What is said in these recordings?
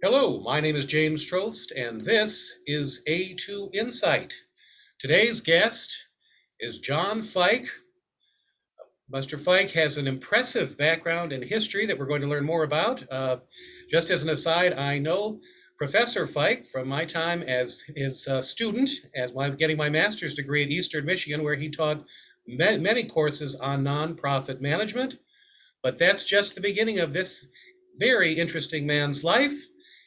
Hello, my name is James Trost, and this is A2 Insight. Today's guest is John Fike. Mr. Fike has an impressive background in history that we're going to learn more about. Just as an aside, I know Professor Fike from my time as his student, as I'm getting my master's degree at Eastern Michigan, where he taught many courses on nonprofit management. But that's just the beginning of this very interesting man's life.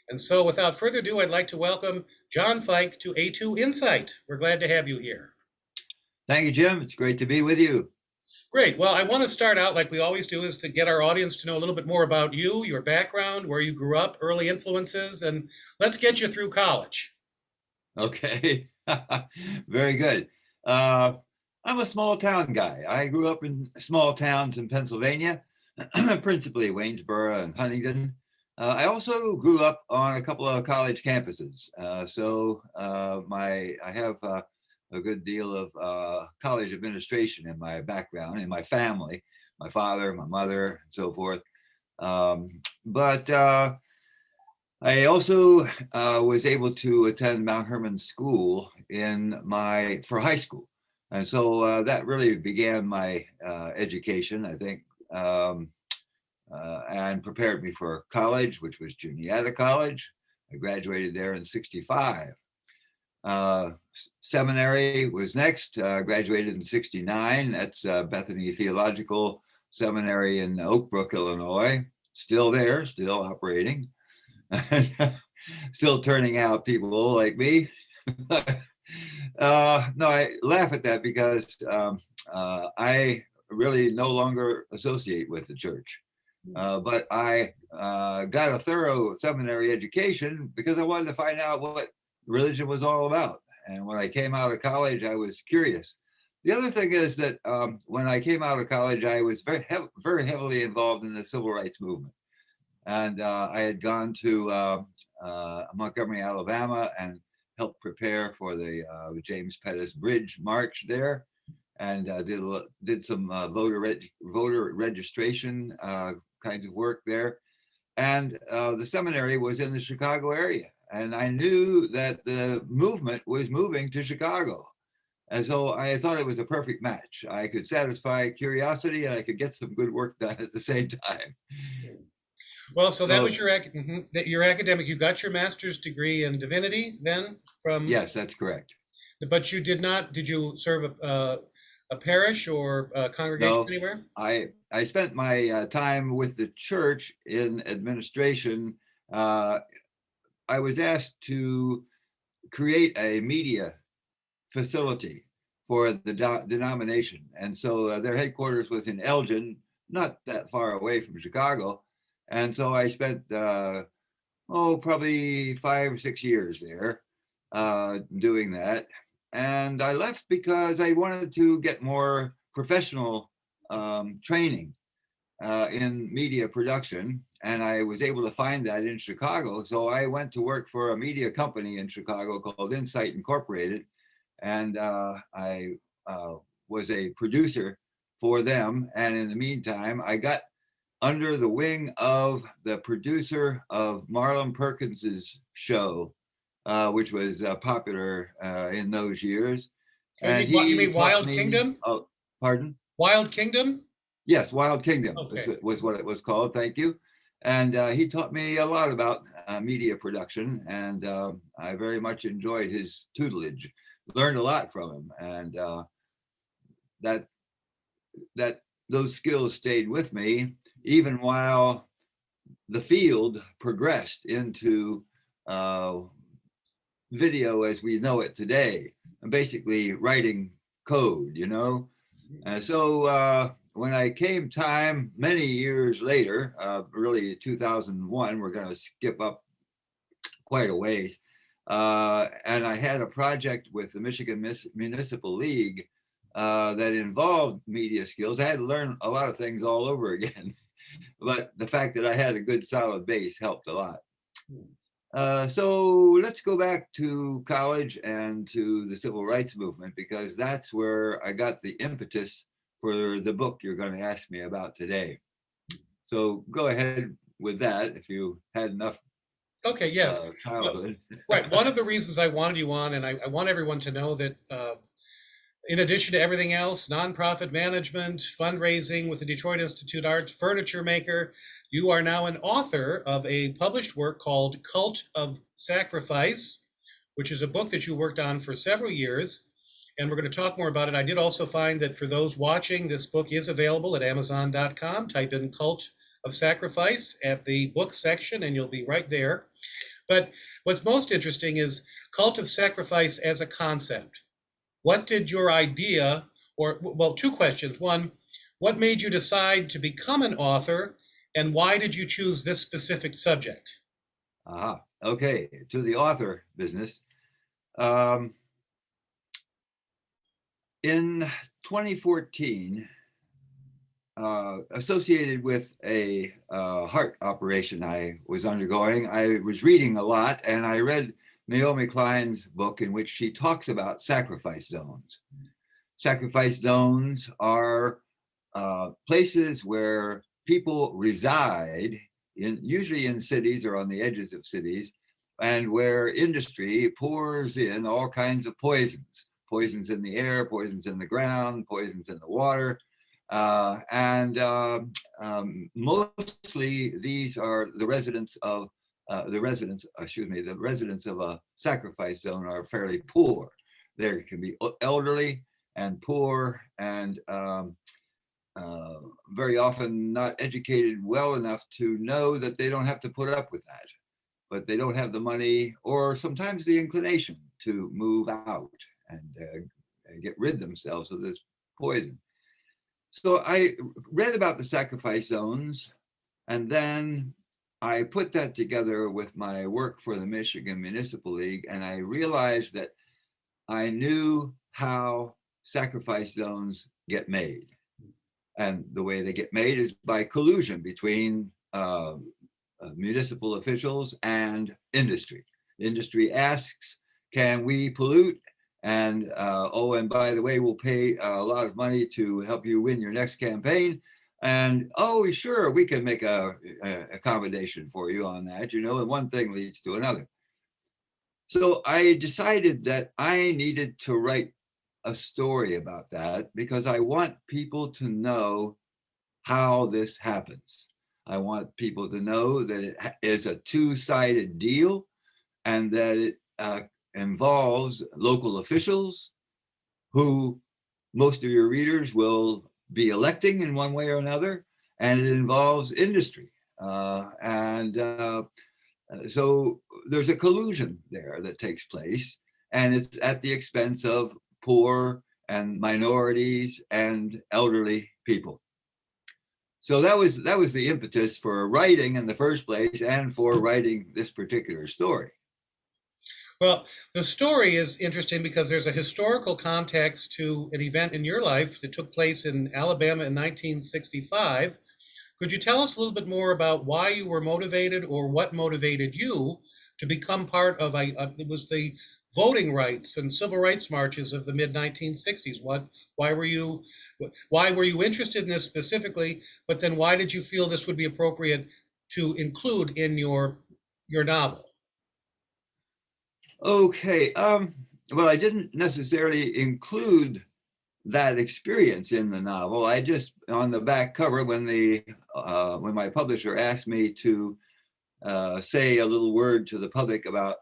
And so, without further ado, I'd like to welcome John Fike to A2 Insight. We're glad to have you here. Thank you, Jim. It's great to be with you. Great. Well, I want to start out like we always do, is to get our audience to know a little bit more about you, your background, where you grew up, early influences, and let's get you through college. Okay. Very good. Uh, I'm a small town guy. I grew up in small towns in Pennsylvania, principally Waynesboro and Huntington. I also grew up on a couple of college campuses. I have a good deal of college administration in my background, in my family, my father, my mother, and so forth. But I also was able to attend Mount Herman School for high school, and so that really began my education, I think, and prepared me for college, which was Juniata College. I graduated there in '65. Uh, Seminary was next. Graduated in '69. That's Bethany Theological Seminary in Oak Brook, Illinois. Still there, still operating. Still turning out people like me. No, I laugh at that because I really no longer associate with the church. But I got a thorough seminary education because I wanted to find out what religion was all about. And when I came out of college, I was curious. The other thing is that when I came out of college, I was very heavily involved in the civil rights movement. And I had gone to Montgomery, Alabama, and helped prepare for the James Pettis Bridge March there, and did some voter registration kinds of work there. And the seminary was in the Chicago area, and I knew that the movement was moving to Chicago. And so I thought it was a perfect match. I could satisfy curiosity and I could get some good work done at the same time. Well, so that was So your academic. You got your master's degree in divinity then from, yes, that's correct. but you did not. Did you serve a parish or a congregation No, anywhere? I spent my time with the church in administration. Uh, I was asked to create a media facility for the denomination, and so their headquarters was in Elgin, not that far away from Chicago. And so I spent probably 5 or 6 years there doing that. And I left because I wanted to get more professional training in media production. And I was able to find that in Chicago. So I went to work for a media company in Chicago called Insight Incorporated. And I was a producer for them. And in the meantime, I got under the wing of the producer of Marlon Perkins's show, which was popular in those years. Oh, And you he mean taught Wild me, Kingdom? oh, pardon? Wild Kingdom? Yes, Wild Kingdom Okay. was what it was called. Thank you. And he taught me a lot about media production, and I very much enjoyed his tutelage. Learned a lot from him, and that that those skills stayed with me even while the field progressed into uh, video as we know it today, and basically writing code, you know. And so when I came time many years later, really 2001, we're going to skip up quite a ways. And I had a project with the Michigan Municipal League that involved media skills. I had to learn a lot of things all over again, but the fact that I had a good solid base helped a lot. So let's go back to college and to the civil rights movement, because that's where I got the impetus for the book you're going to ask me about today. So go ahead with that if you had enough Okay, yes. Well, childhood. right. One of the reasons I wanted you on, and I want everyone to know that in addition to everything else, nonprofit management, fundraising with the Detroit Institute Arts, furniture maker, you are now an author of a published work called Cult of Sacrifice, which is a book that you worked on for several years. And we're going to talk more about it. I did also find that for those watching, this book is available at Amazon.com. Type in Cult of Sacrifice at the book section, and you'll be right there. But what's most interesting is Cult of Sacrifice as a concept. What did your idea, or, well, two questions. One, what made you decide to become an author, and why did you choose this specific subject? Okay, to the author business. Um, in 2014, associated with a heart operation I was undergoing, I was reading a lot, and I read Naomi Klein's book in which she talks about sacrifice zones. Sacrifice zones are places where people reside, usually in cities or on the edges of cities, and where industry pours in all kinds of poisons. Poisons in the air, poisons in the ground, poisons in the water. Mostly these are the residents of the residents of a sacrifice zone are fairly poor. There can be elderly and poor and very often not educated well enough to know that they don't have to put up with that, but they don't have the money or sometimes the inclination to move out and get rid themselves of this poison. So I read about the sacrifice zones, and then I put that together with my work for the Michigan Municipal League, and I realized that I knew how sacrifice zones get made. And the way they get made is by collusion between municipal officials and industry. Industry asks, can we pollute? And oh, and by the way, we'll pay a lot of money to help you win your next campaign. And oh, sure, we can make a accommodation for you on that, you know, and one thing leads to another. So I decided that I needed to write a story about that because I want people to know how this happens. I want people to know that it is a two-sided deal and that it involves local officials who most of your readers will be electing in one way or another, and it involves industry. So there's a collusion there that takes place, and it's at the expense of poor and minorities and elderly people. So that was the impetus for writing in the first place and for writing this particular story. Well, the story is interesting because there's a historical context to an event in your life that took place in Alabama in 1965. Could you tell us a little bit more about why you were motivated or what motivated you to become part of it was the voting rights and civil rights marches of the mid 1960s? Why were you interested in this specifically? But then why did you feel this would be appropriate to include in your novel? Okay. Well, I didn't necessarily include that experience in the novel. I just, on the back cover, when my publisher asked me to say a little word to the public about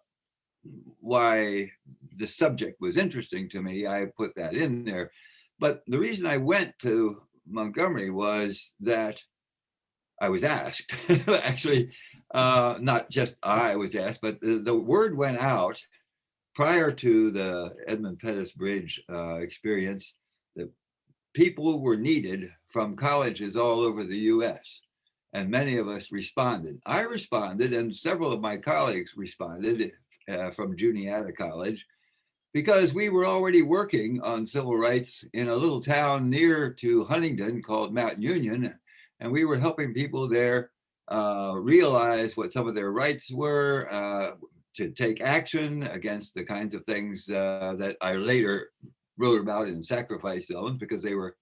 why the subject was interesting to me, I put that in there. But the reason I went to Montgomery was that I was asked. Actually, not just I was asked, but the word went out prior to the Edmund Pettus Bridge experience that people were needed from colleges all over the US. And many of us responded. I responded, and several of my colleagues responded from Juniata College, because we were already working on civil rights in a little town near to Huntingdon called Mount Union. And we were helping people there realize what some of their rights were, to take action against the kinds of things that I later wrote about in sacrifice zones, because they were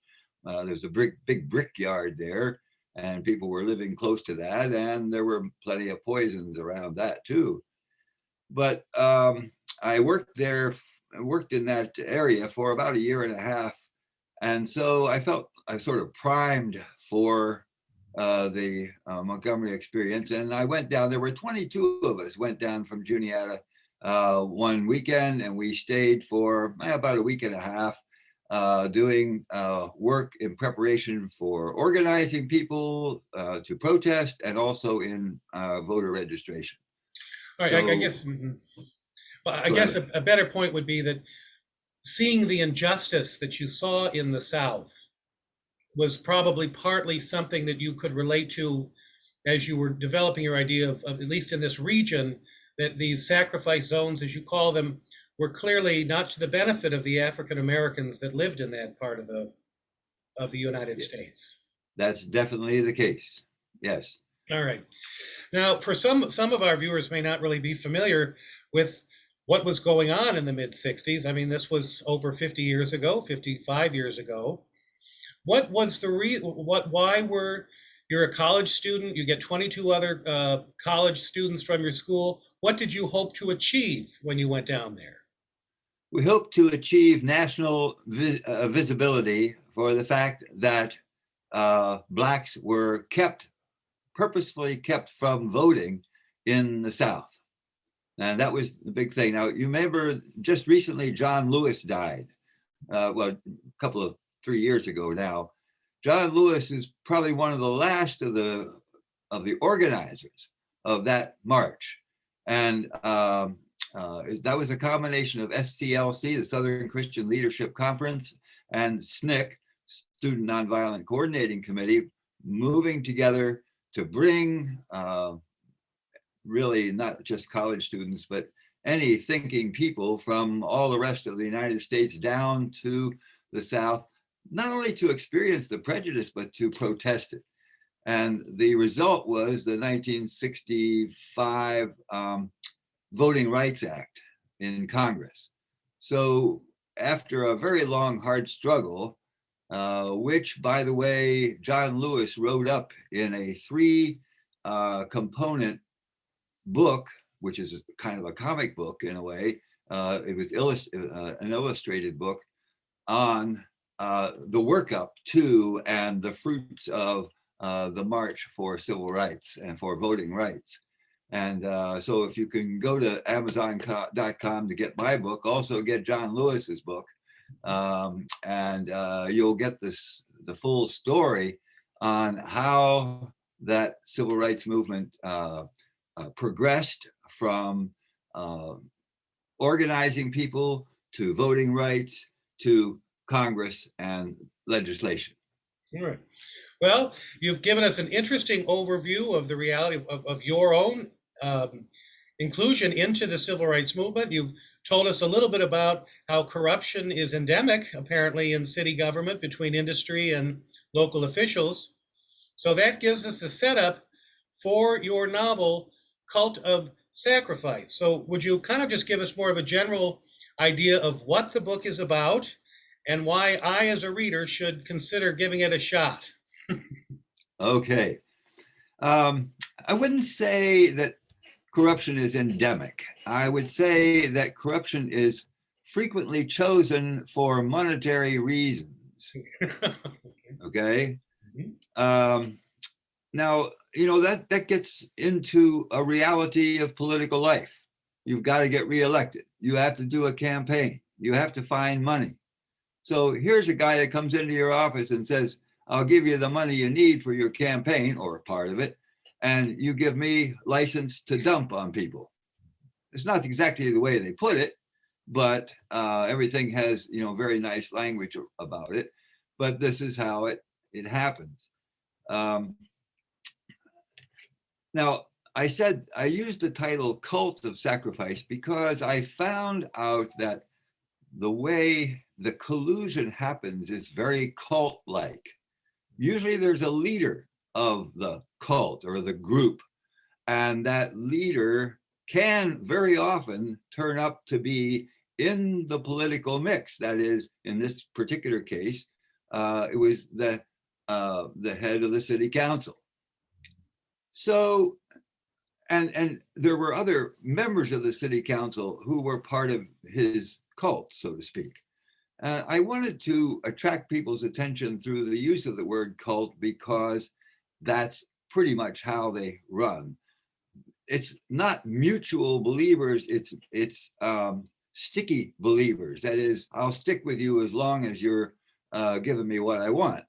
there's a big brickyard there, and people were living close to that, and there were plenty of poisons around that too. But I worked there, worked in that area for about a year and a half, and so I felt I sort of primed for the Montgomery experience. And I went down. There were 22 of us went down from Juniata one weekend, and we stayed for about a week and a half doing work in preparation for organizing people to protest, and also in voter registration. All right, I So, guess, well, I go guess ahead. a better point would be that seeing the injustice that you saw in the South was probably partly something that you could relate to as you were developing your idea of at least in this region, that these sacrifice zones, as you call them, were clearly not to the benefit of the African Americans that lived in that part of the United Yeah, States. that's definitely the case. Yes. All right. Now, for some of our viewers may not really be familiar with what was going on in the mid 60s. I mean, this was over 50 years ago, 55 years ago. What was the why were you're a college student, you get 22 other college students from your school. What did you hope to achieve when you went down there? We hope to achieve national visibility for the fact that Blacks were purposefully kept from voting in the South. And that was the big thing. Now, you remember just recently, John Lewis died. Well, a couple of 3 years ago now. John Lewis is probably one of the last of the organizers of that march. And that was a combination of SCLC, the Southern Christian Leadership Conference, and SNCC, Student Nonviolent Coordinating Committee, moving together to bring really not just college students, but any thinking people from all the rest of the United States down to the South, not only to experience the prejudice, but to protest it. And the result was the 1965 Voting Rights Act in Congress. So after a very long, hard struggle, which, by the way, John Lewis wrote up in a three component book, which is kind of a comic book in a way. It was an illustrated book on the workup to and the fruits of the march for civil rights and for voting rights. And so if you can go to Amazon.com to get my book, also get John Lewis's book, and you'll get the full story on how that civil rights movement progressed from organizing people to voting rights to Congress and legislation. All right. Well, you've given us an interesting overview of the reality of your own inclusion into the civil rights movement. You've told us a little bit about how corruption is endemic, apparently, in city government between industry and local officials. So that gives us a setup for your novel, Cult of Sacrifice. So would you kind of just give us more of a general idea of what the book is about and why I, as a reader, should consider giving it a shot? Okay. I wouldn't say that corruption is endemic. I would say that corruption is frequently chosen for monetary reasons. Okay. Now, that gets into a reality of political life. You've got to get reelected. You have to do a campaign. You have to find money. So here's a guy that comes into your office and says, I'll give you the money you need for your campaign, or part of it, and you give me license to dump on people. It's not exactly the way they put it, but everything has, very nice language about it. But this is how it happens. Now, I said I used the title Cult of Sacrifice because I found out that the way the collusion happens is very cult-like. Usually there's a leader of the cult or the group, and that leader can very often turn up to be in the political mix. That is, in this particular case, it was the the head of the city council. So, and there were other members of the city council who were part of his cult, so to speak. I wanted to attract people's attention through the use of the word cult because that's pretty much how they run. It's not mutual believers, it's sticky believers. That is, I'll stick with you as long as you're giving me what I want.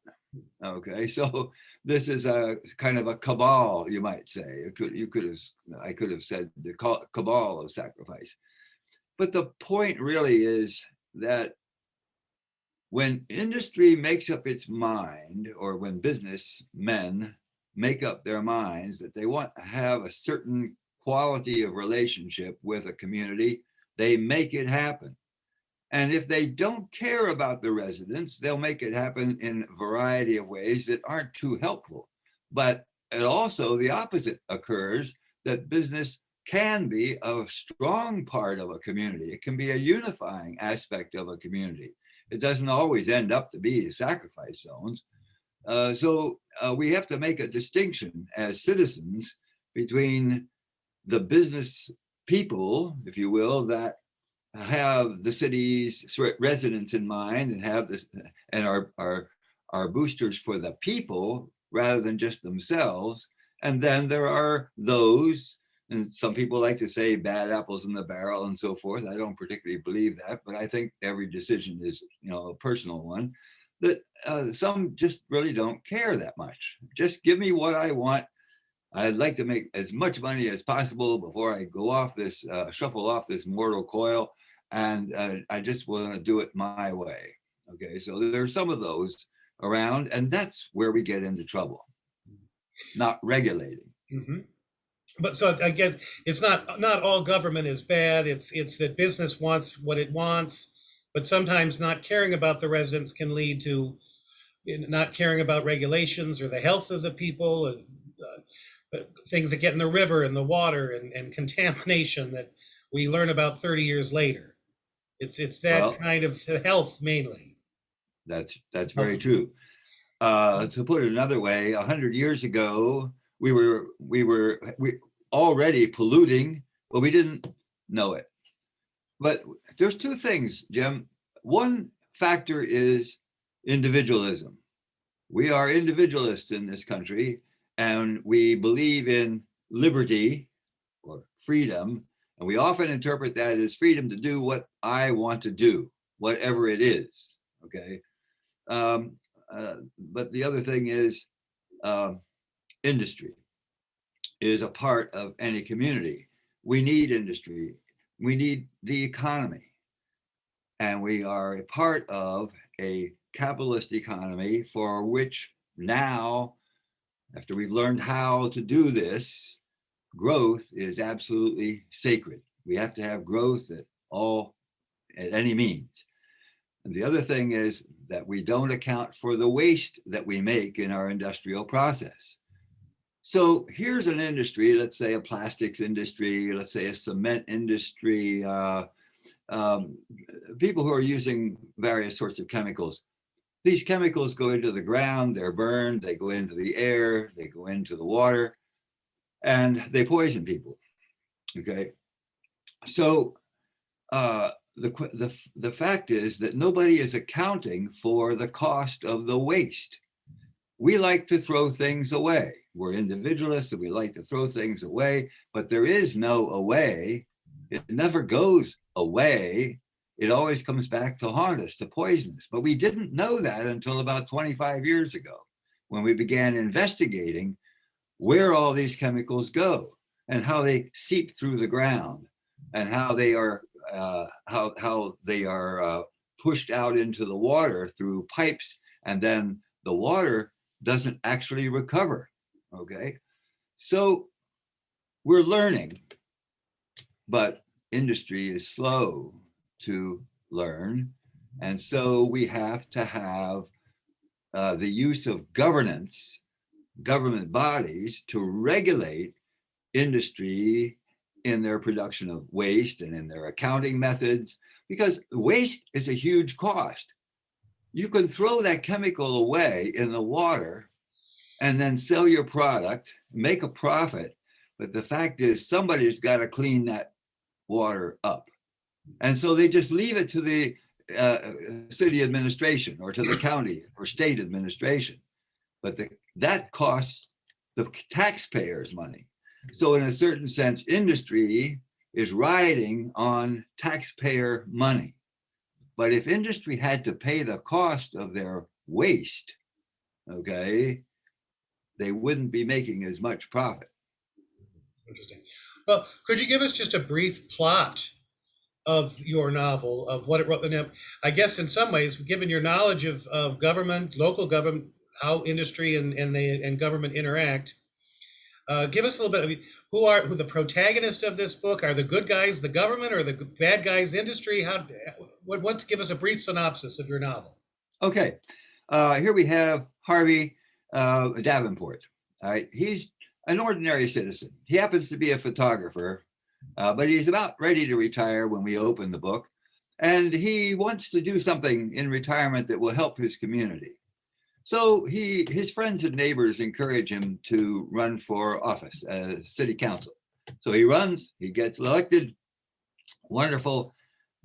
Okay, so this is a kind of a cabal, you might say. I could have said the cabal of sacrifice. But the point really is that when industry makes up its mind, or when businessmen make up their minds that they want to have a certain quality of relationship with a community, they make it happen. And if they don't care about the residents, they'll make it happen in a variety of ways that aren't too helpful. But it also, the opposite occurs, that business can be a strong part of a community. It can be a unifying aspect of a community. It doesn't always end up to be sacrifice zones. So we have to make a distinction as citizens between the business people, if you will, that have the city's residents in mind and have this and are boosters for the people rather than just themselves. And then there are those, and some people like to say bad apples in the barrel and so forth. I don't particularly believe that, but I think every decision is, a personal one, that some just really don't care that much. Just give me what I want. I'd like to make as much money as possible before I go off this, shuffle off this mortal coil. And I just want to do it my way. Okay, so there's some of those around, and that's where we get into trouble, not regulating. Mm-hmm. But so I guess it's not all government is bad. It's that business wants what it wants, but sometimes not caring about the residents can lead to not caring about regulations or the health of the people, things that get in the river and the water and contamination that we learn about 30 years later. It's that kind of health mainly. That's very true. To put it another way, 100 years ago, we were already polluting, but we didn't know it. But there's two things, Jim. One factor is individualism. We are individualists in this country, and we believe in liberty or freedom. And we often interpret that as freedom to do what I want to do, whatever it is. Okay. But the other thing is industry is a part of any community. We need industry. We need the economy. And we are a part of a capitalist economy for which now, after we've learned how to do this, growth is absolutely sacred. We have to have growth at any means. And the other thing is that we don't account for the waste that we make in our industrial process. So here's an industry, let's say a plastics industry, let's say a cement industry, people who are using various sorts of chemicals. These chemicals go into the ground, they're burned, they go into the air, they go into the water, and they poison people. Okay, so the fact is that nobody is accounting for the cost of the waste. We like to throw things away. We're individualists and we like to throw things away, but there is no away. It never goes away. It always comes back to haunt us, to poison us. But we didn't know that until about 25 years ago, when we began investigating where all these chemicals go and how they seep through the ground and how they are pushed out into the water through pipes, and then the water doesn't actually recover. Okay, so we're learning, but industry is slow to learn, and so we have to have the use of government bodies to regulate industry in their production of waste and in their accounting methods, because waste is a huge cost. You can throw that chemical away in the water and then sell your product, make a profit. But the fact is, somebody's got to clean that water up. And so they just leave it to the city administration or to the county or state administration. But that costs the taxpayers money. So, in a certain sense, industry is riding on taxpayer money. But if industry had to pay the cost of their waste, okay, they wouldn't be making as much profit. Interesting. Well, could you give us just a brief plot of your novel, of what it wrote? I guess in some ways, given your knowledge of government, local government, how industry and government interact, give us a little bit. I mean, who the protagonist of this book? Are the good guys the government, or the bad guys industry? What's give us a brief synopsis of your novel? Okay, here we have Harvey Davenport. All right, he's an ordinary citizen. He happens to be a photographer, but he's about ready to retire when we open the book. And he wants to do something in retirement that will help his community. So his friends and neighbors encourage him to run for office as city council. So he runs, he gets elected. Wonderful.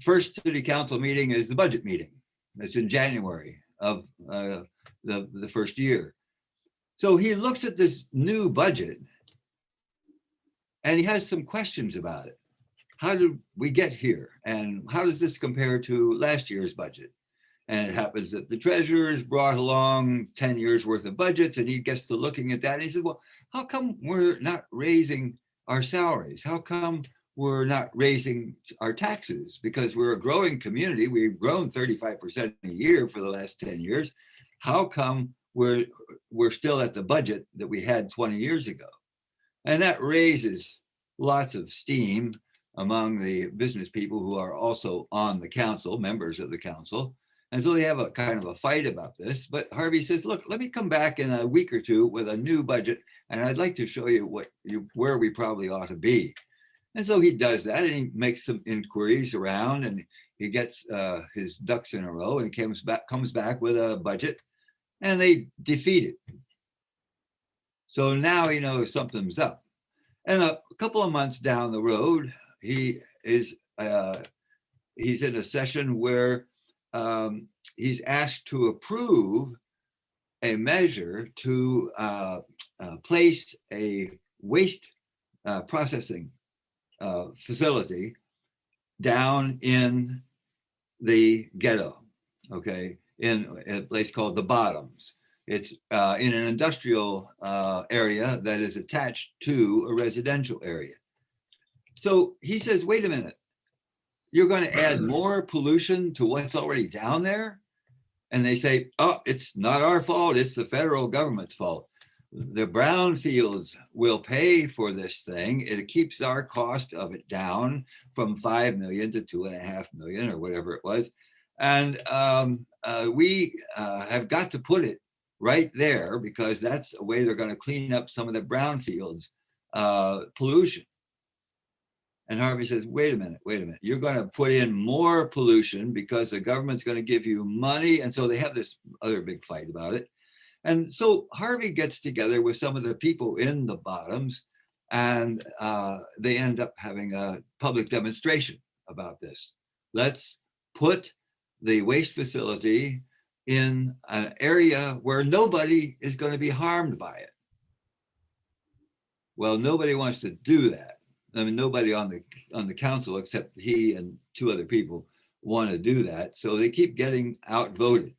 First city council meeting is the budget meeting. It's in January of the first year. So he looks at this new budget and he has some questions about it. How did we get here? And how does this compare to last year's budget? And it happens that the treasurer's brought along 10 years worth of budgets, and he gets to looking at that and he says, well, how come we're not raising our salaries? How come we're not raising our taxes? Because we're a growing community. We've grown 35% a year for the last 10 years. How come we're still at the budget that we had 20 years ago? And that raises lots of steam among the business people who are also on the council, members of the council. And so they have a kind of a fight about this. But Harvey says, look, let me come back in a week or two with a new budget, and I'd like to show you where we probably ought to be. And so he does that, and he makes some inquiries around, and he gets his ducks in a row, and comes back with a budget, and they defeat it. So now he knows something's up. And a couple of months down the road, he's in a session where he's asked to approve a measure to place a waste processing facility down in the ghetto, okay, in a place called the Bottoms. It's in an industrial area that is attached to a residential area. So he says, wait a minute, you're going to add more pollution to what's already down there? And they say, oh, it's not our fault, it's the federal government's fault. The brownfields will pay for this thing. It keeps our cost of it down from 5 million to 2.5 million or whatever it was. And we have got to put it right there because that's a way they're going to clean up some of the brownfields pollution. And Harvey says, wait a minute, you're going to put in more pollution because the government's going to give you money. And so they have this other big fight about it. And so Harvey gets together with some of the people in the Bottoms, and they end up having a public demonstration about this. Let's put the waste facility in an area where nobody is going to be harmed by it. Well, nobody wants to do that. I mean, nobody on the council except he and 2 other people want to do that. So they keep getting outvoted.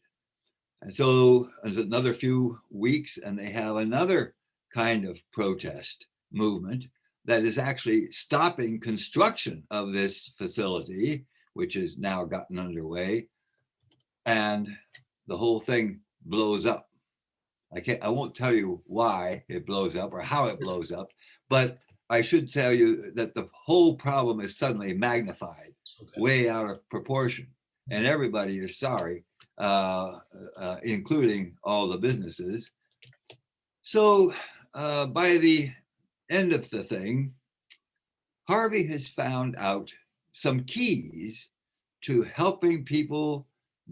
And so there's another few weeks and they have another kind of protest movement that is actually stopping construction of this facility, which has now gotten underway. And the whole thing blows up. I won't tell you why it blows up or how it blows up, but I should tell you that the whole problem is suddenly magnified, way out of proportion. And everybody is sorry, including all the businesses. So by the end of the thing, Harvey has found out some keys to helping people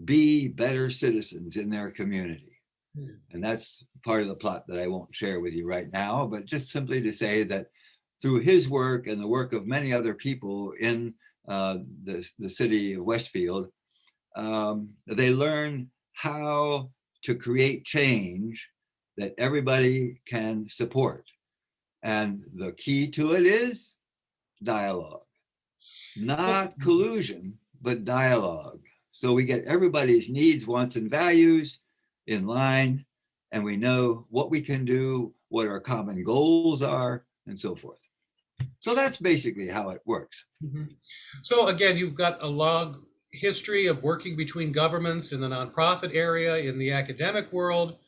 be better citizens in their community. Hmm. And that's part of the plot that I won't share with you right now, but just simply to say that through his work and the work of many other people in the city of Westfield, they learn how to create change that everybody can support. And the key to it is dialogue, not collusion, but dialogue. So we get everybody's needs, wants, and values in line, and we know what we can do, what our common goals are, and so forth. So that's basically how it works. Mhm. So again, you've got a long history of working between governments in the nonprofit area, in the academic world.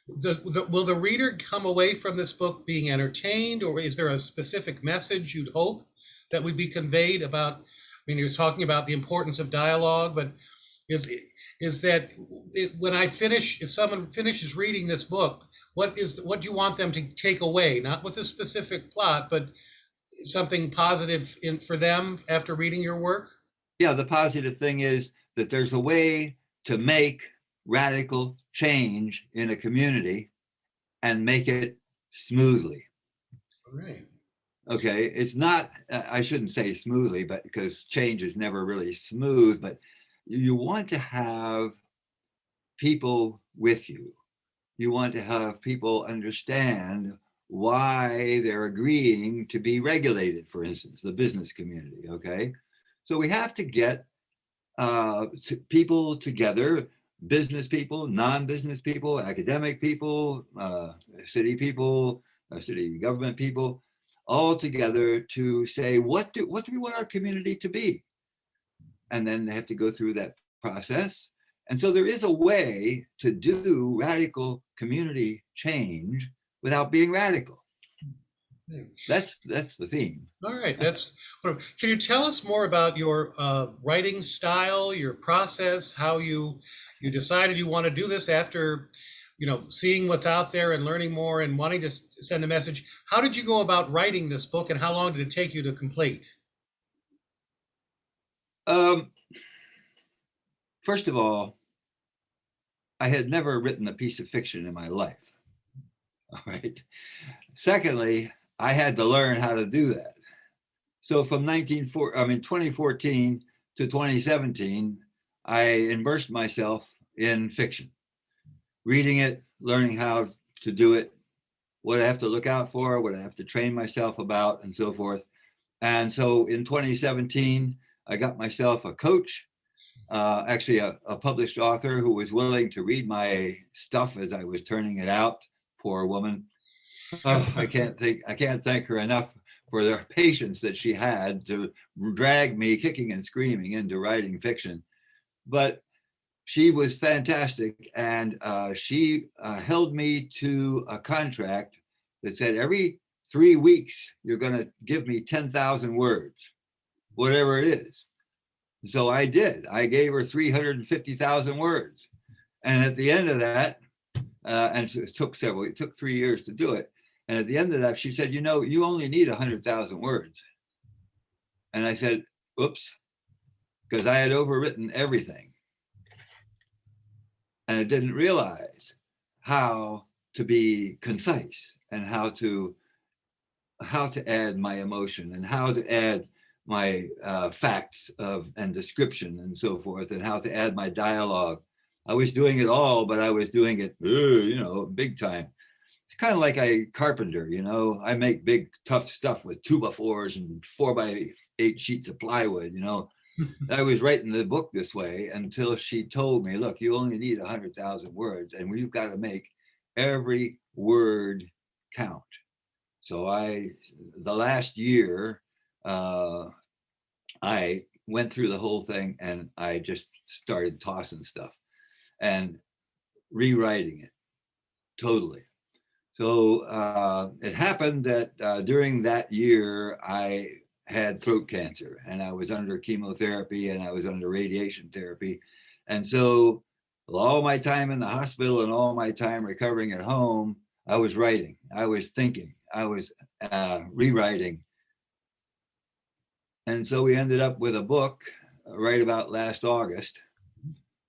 Will the reader come away from this book being entertained, or is there a specific message you'd hope that would be conveyed about? I mean, he was talking about the importance of dialogue, but is is that when I finish, if someone finishes reading this book, what do you want them to take away? Not with a specific plot, but something positive for them after reading your work? Yeah, the positive thing is that there's a way to make radical change in a community and make it smoothly. All right. Okay, it's not, I shouldn't say smoothly, but because change is never really smooth, but you want to have people with you. You want to have people understand why they're agreeing to be regulated, for instance, the business community. Okay, so we have to get people together, business people, non-business people, academic people, city government people, all together to say, what do we want our community to be? And then they have to go through that process. And so there is a way to do radical community change without being radical. Hmm. That's the theme. All right, that's. Can you tell us more about your writing style, your process, how you decided you want to do this after, seeing what's out there and learning more and wanting to send a message? How did you go about writing this book, and how long did it take you to complete? Um, First of all, I had never written a piece of fiction in my life. All right. Secondly, I had to learn how to do that. So from 2014 to 2017, I immersed myself in fiction, reading it, learning how to do it, what I have to look out for, what I have to train myself about, and so forth. And so in 2017, I got myself a coach, actually a published author who was willing to read my stuff as I was turning it out. Poor woman. Oh, I can't thank her enough for the patience that she had to drag me kicking and screaming into writing fiction. But she was fantastic, and she held me to a contract that said every 3 weeks you're going to give me 10,000 words, whatever it is. So I did. I gave her 350,000 words, and at the end of that, and it took 3 years to do it. And at the end of that, she said, you only need 100,000 words. And I said, oops, because I had overwritten everything. And I didn't realize how to be concise and how to add my emotion and how to add my facts and description and so forth, and how to add my dialogue. I was doing it all, but I was doing it, big time. It's kind of like a carpenter, I make big, tough stuff with 2x4s and 4x8 sheets of plywood, I was writing the book this way until she told me, look, you only need 100,000 words and we've got to make every word count. So the last year, I went through the whole thing and I just started tossing stuff and rewriting it totally. So it happened that during that year, I had throat cancer and I was under chemotherapy and I was under radiation therapy. And so all my time in the hospital and all my time recovering at home, I was writing, I was thinking, I was rewriting. And so we ended up with a book right about last August.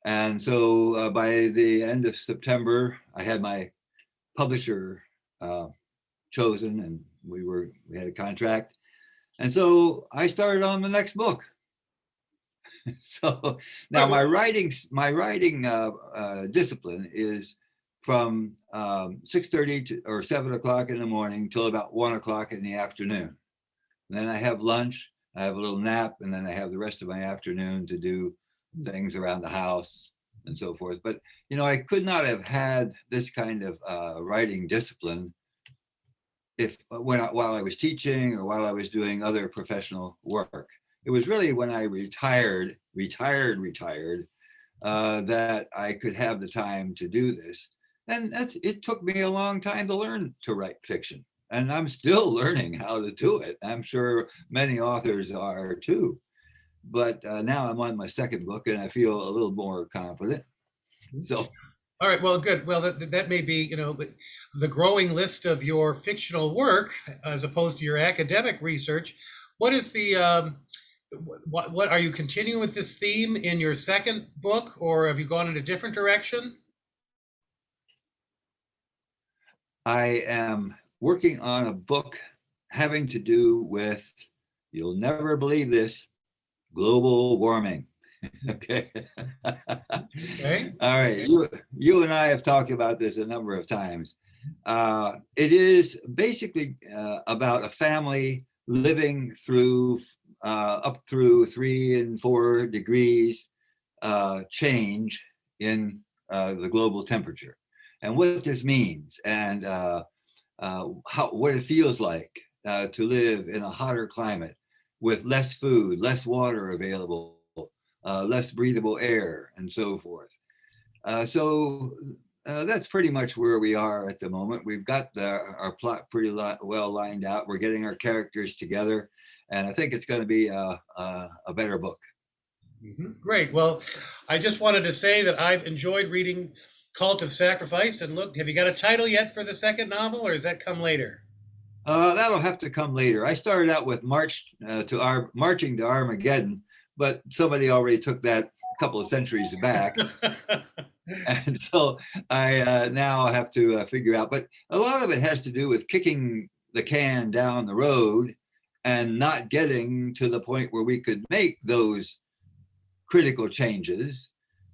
And so by the end of September, I had my publisher chosen, and we had a contract. And so I started on the next book. So now my writing discipline is from 6:30 or 7 o'clock in the morning till about 1 o'clock in the afternoon. And then I have lunch, I have a little nap, and then I have the rest of my afternoon to do things around the house and so forth. But I could not have had this kind of writing discipline while I was teaching or while I was doing other professional work. It was really when I retired, that I could have the time to do this. And it took me a long time to learn to write fiction. And I'm still learning how to do it. I'm sure many authors are too. But now I'm on my second book and I feel a little more confident. So. All right, well, good. Well, that may be, the growing list of your fictional work as opposed to your academic research. What is what are you continuing with this theme in your second book, or have you gone in a different direction? I am working on a book having to do with, you'll never believe this, global warming. Okay. Okay. All right. You and I have talked about this a number of times. It is basically about a family living through up through 3 and 4 degrees change in the global temperature, and what this means, and what it feels like to live in a hotter climate with less food, less water available, less breathable air, and so forth. So that's pretty much where we are at the moment. We've got our plot pretty well lined out. We're getting our characters together, and I think it's going to be a better book. Mm-hmm. Great. Well, I just wanted to say that I've enjoyed reading Cult of Sacrifice. And look, have you got a title yet for the second novel, or does that come later? That'll have to come later. I started out with Marching to Armageddon, but somebody already took that a couple of centuries back. And so I now have to figure out, but a lot of it has to do with kicking the can down the road and not getting to the point where we could make those critical changes,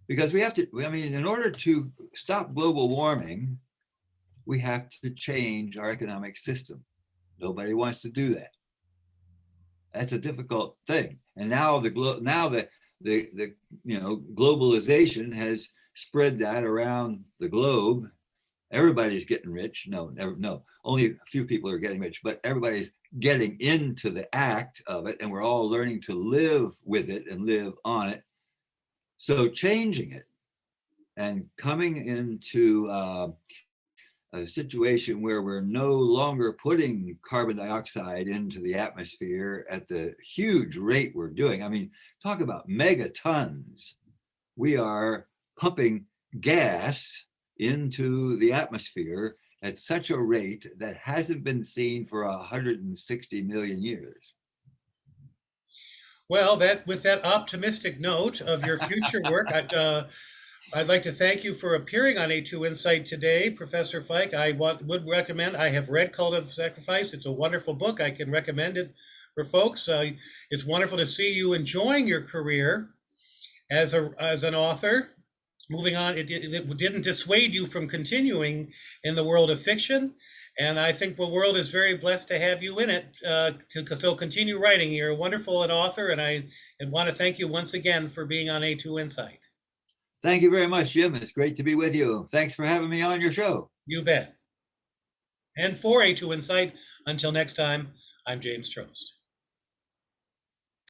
because in order to stop global warming, we have to change our economic system. Nobody wants to do that. That's a difficult thing. And now the globalization has spread that around the globe. Everybody's getting rich. No, only a few people are getting rich, but everybody's getting into the act of it, and we're all learning to live with it and live on it. So changing it and coming into a situation where we're no longer putting carbon dioxide into the atmosphere at the huge rate we're doing. I mean, talk about megatons. We are pumping gas into the atmosphere at such a rate that hasn't been seen for 160 million years. Well, with that optimistic note of your future work, I'd like to thank you for appearing on A2 Insight today, Professor Fike. Would recommend. I have read Cult of Sacrifice. It's a wonderful book. I can recommend it for folks. It's wonderful to see you enjoying your career as an author. Moving on, it didn't dissuade you from continuing in the world of fiction. And I think the world is very blessed to have you in it. So continue writing. You're a wonderful author, and I want to thank you once again for being on A2 Insight. Thank you very much, Jim. It's great to be with you. Thanks for having me on your show. You bet. And for A2 Insight, until next time, I'm James Trost.